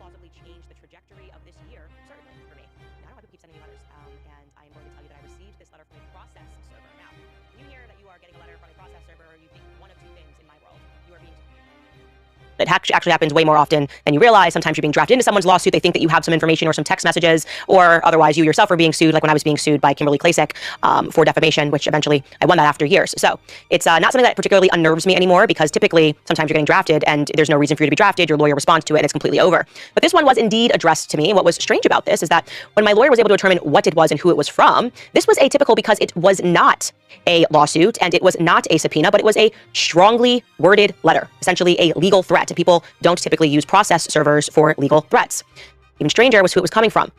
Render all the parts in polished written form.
plausibly change the trajectory of this year, certainly for me. Now I know why people keep sending me letters, and I'm going to tell you that I received this letter from a process server. Now, when you hear that you are getting a letter from a process server, you think one of two things in my world. You are being... It actually happens way more often than you realize. Sometimes you're being drafted into someone's lawsuit. They think that you have some information or some text messages, or otherwise you yourself are being sued, like when I was being sued by Kimberly Klasick for defamation, which eventually I won that after years. So it's not something that particularly unnerves me anymore, because typically sometimes you're getting drafted and there's no reason for you to be drafted. Your lawyer responds to it and it's completely over. But this one was indeed addressed to me. And what was strange about this is that when my lawyer was able to determine what it was and who it was from, this was atypical because it was not a lawsuit and it was not a subpoena, but it was a strongly worded letter, essentially a legal threat. And people don't typically use process servers for legal threats. Even stranger was who it was coming from. It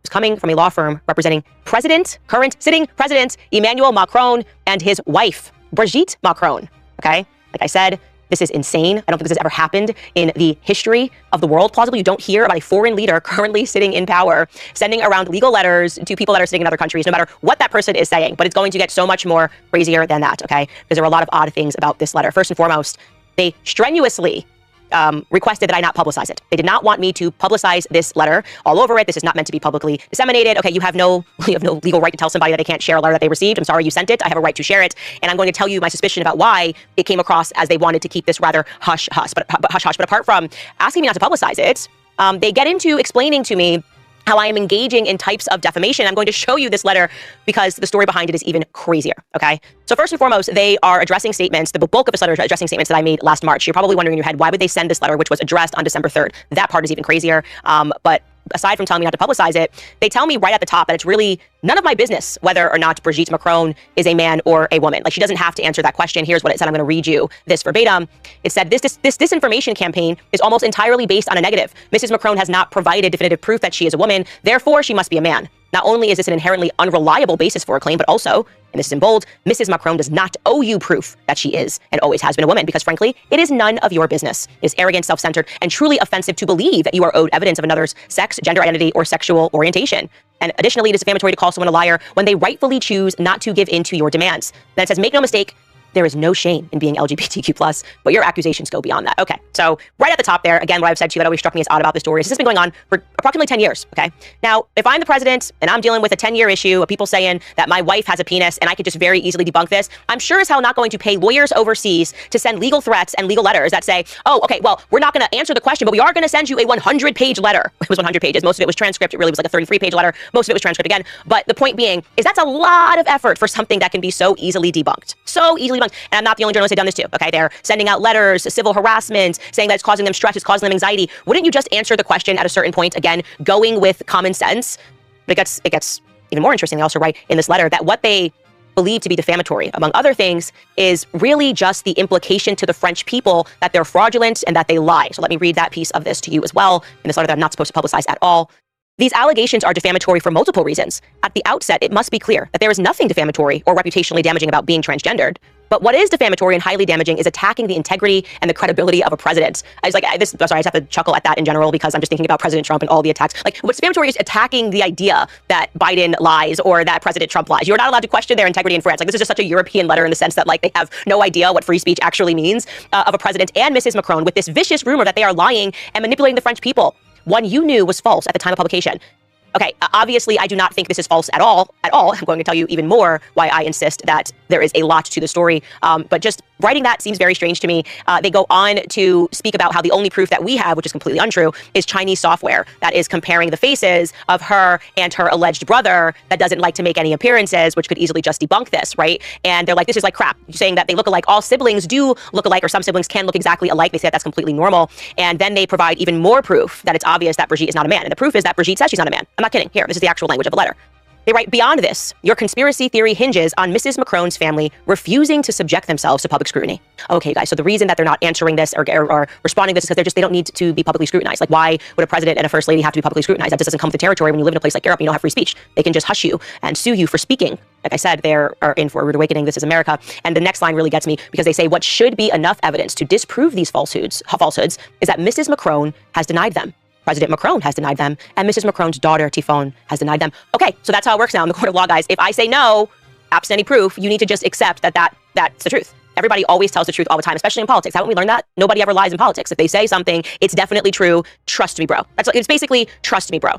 was coming from a law firm representing current sitting president, Emmanuel Macron, and his wife, Brigitte Macron. Okay? Like I said, this is insane. I don't think this has ever happened in the history of the world. Plausibly, you don't hear about a foreign leader currently sitting in power, sending around legal letters to people that are sitting in other countries, no matter what that person is saying. But it's going to get so much more crazier than that, okay? Because there were a lot of odd things about this letter. First and foremost, they strenuously requested that I not publicize it. They did not want me to publicize this letter all over it. This is not meant to be publicly disseminated. Okay, you have no legal right to tell somebody that they can't share a letter that they received. I'm sorry you sent it. I have a right to share it. And I'm going to tell you my suspicion about why it came across as they wanted to keep this rather hush-hush. But apart from asking me not to publicize it, they get into explaining to me how I am engaging in types of defamation. I'm going to show you this letter because the story behind it is even crazier, okay? So first and foremost, they are addressing statements, the bulk of this letter is addressing statements that I made last March. You're probably wondering in your head, why would they send this letter, which was addressed on December 3rd? That part is even crazier. But aside from telling me not to publicize it, they tell me right at the top that it's really none of my business whether or not Brigitte Macron is a man or a woman. Like, she doesn't have to answer that question. Here's what it said. I'm going to read you this verbatim. It said, this disinformation campaign is almost entirely based on a negative. Mrs. Macron has not provided definitive proof that she is a woman. Therefore, she must be a man. Not only is this an inherently unreliable basis for a claim, but also, and this is in bold, Mrs. Macron does not owe you proof that she is and always has been a woman, because frankly, it is none of your business. It is arrogant, self-centered, and truly offensive to believe that you are owed evidence of another's sex, gender identity, or sexual orientation. And additionally, it is defamatory to call someone a liar when they rightfully choose not to give in to your demands. Then it says, make no mistake, there is no shame in being LGBTQ+, but your accusations go beyond that. Okay, so right at the top there, again, what I've said to you that always struck me as odd about this story is this has been going on for approximately 10 years, okay? Now, if I'm the president and I'm dealing with a 10-year issue of people saying that my wife has a penis and I could just very easily debunk this, I'm sure as hell not going to pay lawyers overseas to send legal threats and legal letters that say, oh, okay, well, we're not going to answer the question, but we are going to send you a 100-page letter. It was 100 pages. Most of it was transcript. It really was like a 33-page letter. Most of it was transcript again. But the point being is that's a lot of effort for something that can be so easily debunked. So easily debunked. And I'm not the only journalist who've done this too, okay? They're sending out letters, civil harassment, saying that it's causing them stress, it's causing them anxiety. Wouldn't you just answer the question at a certain point, again, going with common sense? But it gets even more interesting. They also write in this letter that what they believe to be defamatory, among other things, is really just the implication to the French people that they're fraudulent and that they lie. So let me read that piece of this to you as well, in this letter that I'm not supposed to publicize at all. These allegations are defamatory for multiple reasons. At the outset, it must be clear that there is nothing defamatory or reputationally damaging about being transgendered. But what is defamatory and highly damaging is attacking the integrity and the credibility of a president. I just have to chuckle at that in general because I'm just thinking about President Trump and all the attacks. Like, what's defamatory is attacking the idea that Biden lies or that President Trump lies. You're not allowed to question their integrity in France. Like, this is just such a European letter in the sense that, like, they have no idea what free speech actually means of a president and Mrs. Macron with this vicious rumor that they are lying and manipulating the French people. One you knew was false at the time of publication. Okay, obviously, I do not think this is false at all. I'm going to tell you even more why I insist that there is a lot to the story. But just writing that seems very strange to me. They go on to speak about how the only proof that we have, which is completely untrue, is Chinese software that is comparing the faces of her and her alleged brother that doesn't like to make any appearances, which could easily just debunk this, right? And they're like, this is like crap. You're saying that they look alike. All siblings do look alike, or some siblings can look exactly alike. They say that that's completely normal. And then they provide even more proof that it's obvious that Brigitte is not a man. And the proof is that Brigitte says she's not a man. I'm not kidding. Here, this is the actual language of the letter. They write, beyond this, your conspiracy theory hinges on Mrs. Macron's family refusing to subject themselves to public scrutiny. Okay, guys, so the reason that they're not answering this or responding to this is because they don't need to be publicly scrutinized. Like, why would a president and a first lady have to be publicly scrutinized? That just doesn't come with the territory when you live in a place like Europe and you don't have free speech. They can just hush you and sue you for speaking. Like I said, they are in for a rude awakening. This is America. And the next line really gets me because they say what should be enough evidence to disprove these falsehoods is that Mrs. Macron has denied them. President Macron has denied them, and Mrs. Macron's daughter, Tifone, has denied them. Okay, so that's how it works now in the court of law, guys. If I say no, absent any proof, you need to just accept that that's the truth. Everybody always tells the truth all the time, especially in politics. Haven't we learned that? Nobody ever lies in politics. If they say something, it's definitely true. Trust me, bro. It's basically trust me, bro.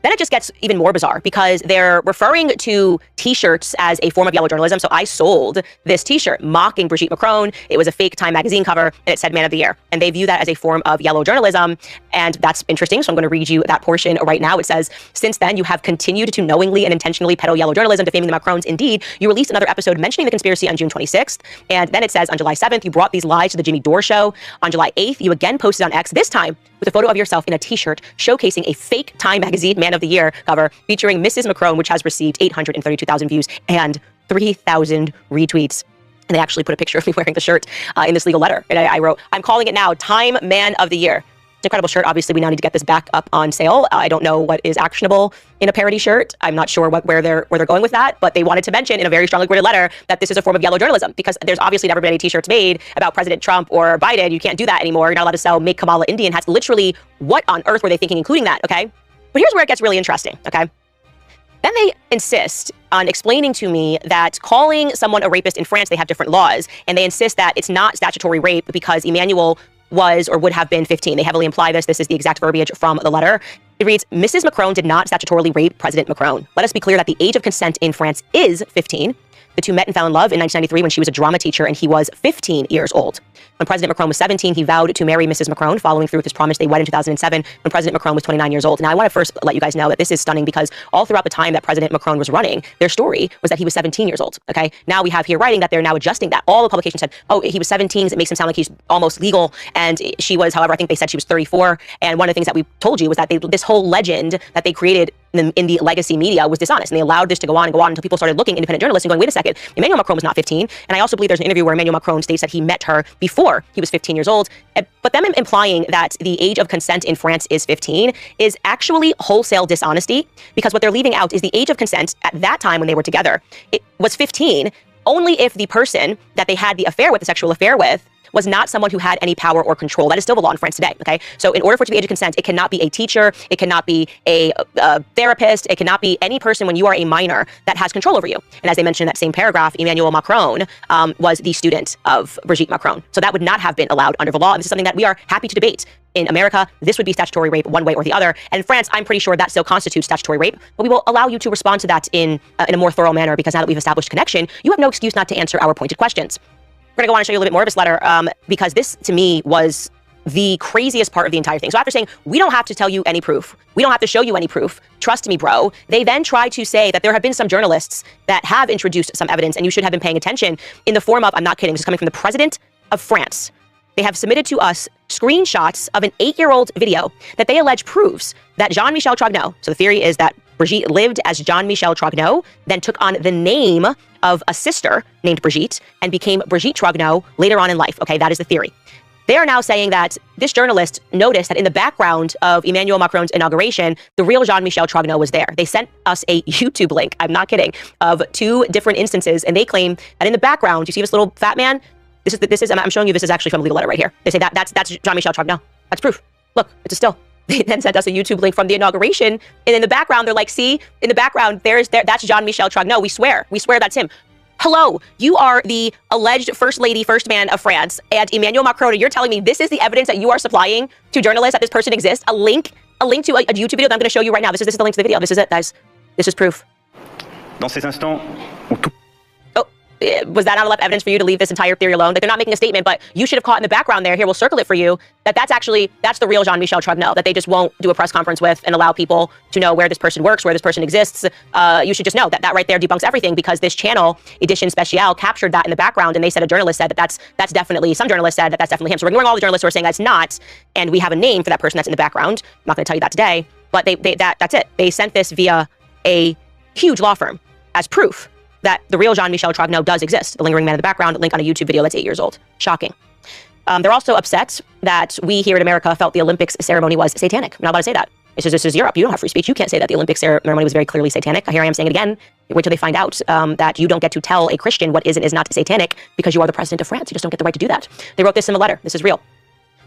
Then it just gets even more bizarre because they're referring to t-shirts as a form of yellow journalism. So I sold this t-shirt mocking Brigitte Macron. It was a fake Time magazine cover and it said Man of the Year. And they view that as a form of yellow journalism. And that's interesting. So I'm going to read you that portion right now. It says, since then, you have continued to knowingly and intentionally peddle yellow journalism, defaming the Macrons. Indeed, you released another episode mentioning the conspiracy on June 26th. And then it says on July 7th, you brought these lies to the Jimmy Dore show. On July 8th, you again posted on X, this time with a photo of yourself in a t-shirt showcasing a fake Time magazine Man of the Year cover featuring Mrs. Macron, which has received 832,000 views and 3,000 retweets. And they actually put a picture of me wearing the shirt in this legal letter. And I wrote, I'm calling it now Time Man of the Year. It's an incredible shirt. Obviously, we now need to get this back up on sale. I don't know what is actionable in a parody shirt. I'm not sure where they're going with that, but they wanted to mention in a very strongly worded letter that this is a form of yellow journalism because there's obviously never been any t-shirts made about President Trump or Biden. You can't do that anymore. You're not allowed to sell Make Kamala Indian hats. Literally, what on earth were they thinking, including that? Okay, but here's where it gets really interesting. Okay. Then they insist on explaining to me that calling someone a rapist in France, they have different laws, and they insist that it's not statutory rape because Emmanuel was or would have been 15. They heavily imply this. This is the exact verbiage from the letter. It reads, Mrs. Macron did not statutorily rape President Macron. Let us be clear that the age of consent in France is 15. The two met and fell in love in 1993 when she was a drama teacher and he was 15 years old. When President Macron was 17, he vowed to marry Mrs. Macron, following through with his promise. They wed in 2007 when President Macron was 29 years old. Now, I want to first let you guys know that this is stunning because all throughout the time that President Macron was running, their story was that he was 17 years old, okay? Now we have here writing that they're now adjusting that. All the publications said, oh, he was 17, it makes him sound like he's almost legal. And she was, however, I think they said she was 34. And one of the things that we told you was that this whole legend that they created in the legacy media was dishonest. And they allowed this to go on and go on until people started looking, independent journalists, and going, wait a second, Emmanuel Macron was not 15. And I also believe there's an interview where Emmanuel Macron states that he met her before he was 15 years old. But them implying that the age of consent in France is 15 is actually wholesale dishonesty, because what they're leaving out is the age of consent at that time when they were together. It was 15 only if the person that they had the affair with, the sexual affair with, was not someone who had any power or control. That is still the law in France today, okay? So in order for it to be age of consent, it cannot be a teacher, it cannot be a therapist, it cannot be any person when you are a minor that has control over you. And as they mentioned in that same paragraph, Emmanuel Macron was the student of Brigitte Macron. So that would not have been allowed under the law. And this is something that we are happy to debate. In America, this would be statutory rape one way or the other. And in France, I'm pretty sure that still constitutes statutory rape, but we will allow you to respond to that in a more thorough manner, because now that we've established connection, you have no excuse not to answer our pointed questions. We're gonna go on and show you a little bit more of this letter because this, to me, was the craziest part of the entire thing. So after saying, we don't have to tell you any proof, we don't have to show you any proof, trust me, bro, they then try to say that there have been some journalists that have introduced some evidence and you should have been paying attention in the form of, I'm not kidding, this is coming from the president of France. They have submitted to us screenshots of an 8-year-old video that they allege proves that Jean-Michel Trogneux, so the theory is that Brigitte lived as Jean-Michel Trogneux, then took on the name of a sister named Brigitte and became Brigitte Trogneux later on in life. Okay, that is the theory. They are now saying that this journalist noticed that in the background of Emmanuel Macron's inauguration, the real Jean-Michel Trogneux was there. They sent us a YouTube link, I'm not kidding, of 2 different instances, and they claim that in the background, you see this little fat man? This is, I'm showing you, this is actually from a legal letter right here. They say that's Jean-Michel Trogneux. That's proof. Look, it's a still. They then sent us a YouTube link from the inauguration, and in the background, they're like, see, in the background, that's Jean-Michel Trogneux. We swear that's him. Hello, you are the alleged first lady, first man of France, and Emmanuel Macron, and you're telling me this is the evidence that you are supplying to journalists that this person exists? A link to a YouTube video that I'm going to show you right now. This is the link to the video. This is it, guys. This is proof. Dans ces instants, Was that not enough evidence for you to leave this entire theory alone? Like, they're not making a statement, but you should have caught in the background there. Here, we'll circle it for you. That's the real Jean-Michel Trogneux, that they just won't do a press conference with and allow people to know where this person works, where this person exists. You should just know that right there debunks everything, because this channel, Edition Speciale, captured that in the background, and they said a journalist said that that's definitely, some journalist said that that's definitely him. So we're ignoring all the journalists who are saying that's not, and we have a name for that person that's in the background. I'm not going to tell you that today, but that's it. They sent this via a huge law firm as proof that the real Jean-Michel Trogneux does exist. The lingering man in the background, a link on a YouTube video that's 8 years old. Shocking. They're also upset that we here in America felt the Olympics ceremony was satanic. I'm not allowed to say that. It's just, this is Europe. You don't have free speech. You can't say that the Olympics ceremony was very clearly satanic. Here I am saying it again. Wait till they find out that you don't get to tell a Christian what is and is not satanic because you are the president of France. You just don't get the right to do that. They wrote this in the letter. This is real.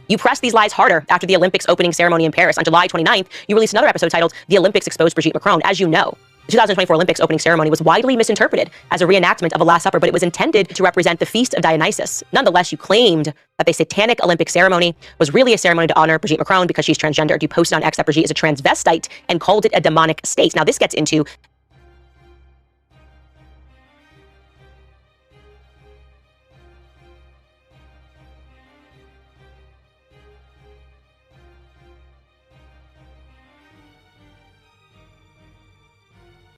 You pressed these lies harder after the Olympics opening ceremony in Paris. On July 29th, you released another episode titled, The Olympics Exposed Brigitte Macron. As you know, The 2024 Olympics opening ceremony was widely misinterpreted as a reenactment of a Last Supper, but it was intended to represent the feast of Dionysus. Nonetheless, you claimed that the satanic Olympic ceremony was really a ceremony to honor Brigitte Macron because she's transgendered. You posted on X that Brigitte is a transvestite and called it a demonic state. Now, this gets into